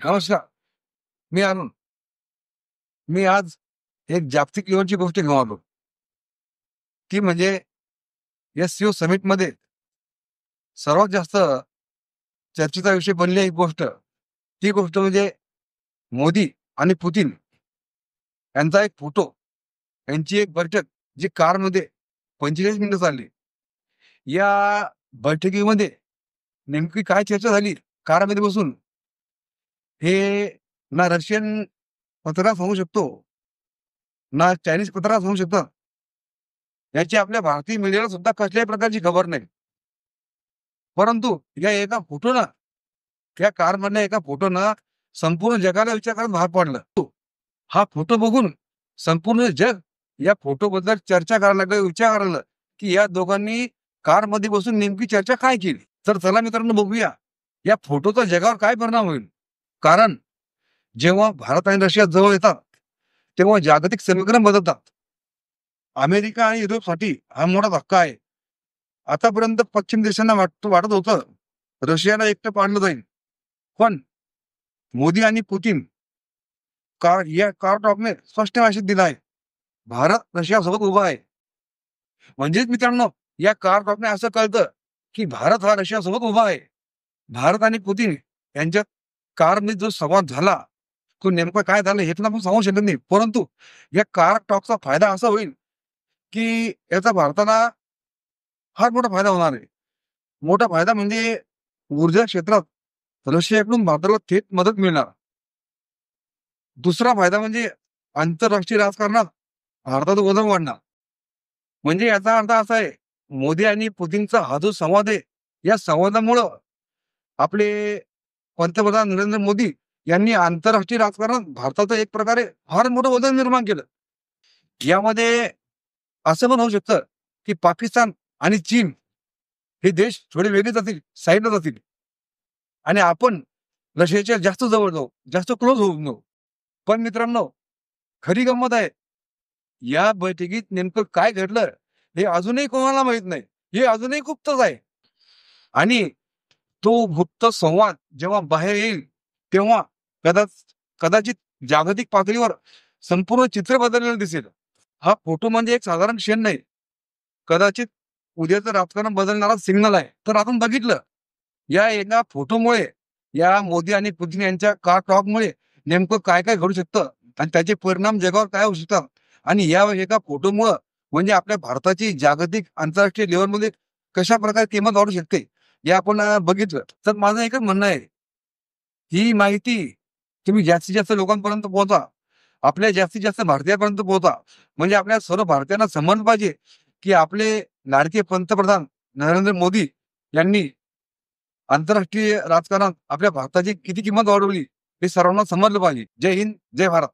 नमस्कार. मी अरुण. मी आज एक जागतिक लेव्हलची गोष्ट घेऊन आलो. ती म्हणजे SCO समिटमध्ये सर्वात जास्त चर्चेचा विषय बनली एक गोष्ट. ती गोष्ट म्हणजे मोदी आणि पुतिन यांचा एक फोटो, यांची एक बैठक जी कारमध्ये 45 मिनिटं चालली. या बैठकीमध्ये नेमकी काय चर्चा झाली कारमध्ये बसून, हे ना रशियन पत्रकार सांगू शकतो, ना चायनीज पत्रकार सांगू शकतात. याची आपल्या भारतीय मीडियाला सुद्धा कसल्याही प्रकारची खबर नाही. परंतु या एका फोटोनं, त्या कारमधल्या एका फोटोनं संपूर्ण जगाला विचार करायला भाग पाडलं. हा फोटो बघून संपूर्ण जग या फोटोबद्दल चर्चा करायला लागलं, विचार करायला लागलं, की या दोघांनी कारमध्ये बसून नेमकी चर्चा काय केली. तर चला मित्रांनो बघूया, या फोटोचा जगावर काय परिणाम होईल. कारण जेव्हा भारत आणि रशिया जवळ येतात, तेव्हा जागतिक समीकरण बदलतात. अमेरिका आणि युरोपसाठी हा मोठा धक्का आहे. आतापर्यंत पश्चिम देशांना वाटत होतं रशियाला एकटं पाडलं जाईल. पण मोदी आणि पुतिन या टॉकने स्पष्ट भाषेत दिला आहे, भारत रशियासोबत उभा आहे. म्हणजेच मित्रांनो, या टॉकने असं कळतं की भारत हा रशियासोबत उभा आहे. भारत आणि पुतिन यांच्यात कारमध्ये जो संवाद झाला, तो नेमकं काय झालं हे पण आपण सांगू शकत नाही. परंतु या टॉकचा फायदा असा होईल की याचा भारताला फार मोठा फायदा होणार आहे. मोठा फायदा म्हणजे ऊर्जा क्षेत्रात रशियाकडून भारताला थेट मदत मिळणार. दुसरा फायदा म्हणजे आंतरराष्ट्रीय राजकारणात भारताचं वजन वाढणार. म्हणजे याचा अर्थ असा आहे, मोदी आणि पुतिनचा हा जो संवाद आहे, या संवादामुळं आपले पंतप्रधान नरेंद्र मोदी यांनी आंतरराष्ट्रीय राजकारणात भारताचं एक प्रकारे फार मोठं वजन निर्माण केलं. यामध्ये असं पण होऊ शकतं की पाकिस्तान आणि चीन हे देश थोडे वेगळे जातील, साईडला जातील आणि आपण रशियाच्या जास्त जवळ जाऊ, जास्त क्लोज होऊन जाऊ. पण मित्रांनो, खरी गंमत आहे, या बैठकीत नेमकं काय घडलं हे अजूनही कोणाला माहित नाही. हे अजूनही गुप्तच आहे. आणि तो गुप्त संवाद जेव्हा बाहेर येईल, तेव्हा कदाचित जागतिक पातळीवर संपूर्ण चित्र बदललेलं दिसेल. हा फोटो म्हणजे एक साधारण क्षण नाही, कदाचित उद्याचं राजकारण बदलणारा सिग्नल आहे. तर आपण बघितलं, या एका फोटोमुळे, या मोदी आणि पुतिन यांच्या टॉकमुळे नेमकं काय काय घडू शकतं आणि त्याचे परिणाम जगावर काय होऊ शकतात. आणि या एका फोटोमुळं म्हणजे आपल्या भारताची जागतिक आंतरराष्ट्रीय लेवलमध्ये कशा प्रकारे किंमत वाढू शकते, हे आपण बघितलं. तर माझं एकच म्हणणं आहे, ही माहिती तुम्ही जास्तीत जास्त लोकांपर्यंत पोहोचा. आपल्या जास्तीत जास्त भारतीयांपर्यंत पोहोचा. म्हणजे आपल्या सर्व भारतीयांना समजलं पाहिजे, की आपले लाडके पंतप्रधान नरेंद्र मोदी यांनी आंतरराष्ट्रीय राजकारणात आपल्या भारताची किती किंमत वाढवली, हे सर्वांना समजलं पाहिजे. जय हिंद, जय भारत.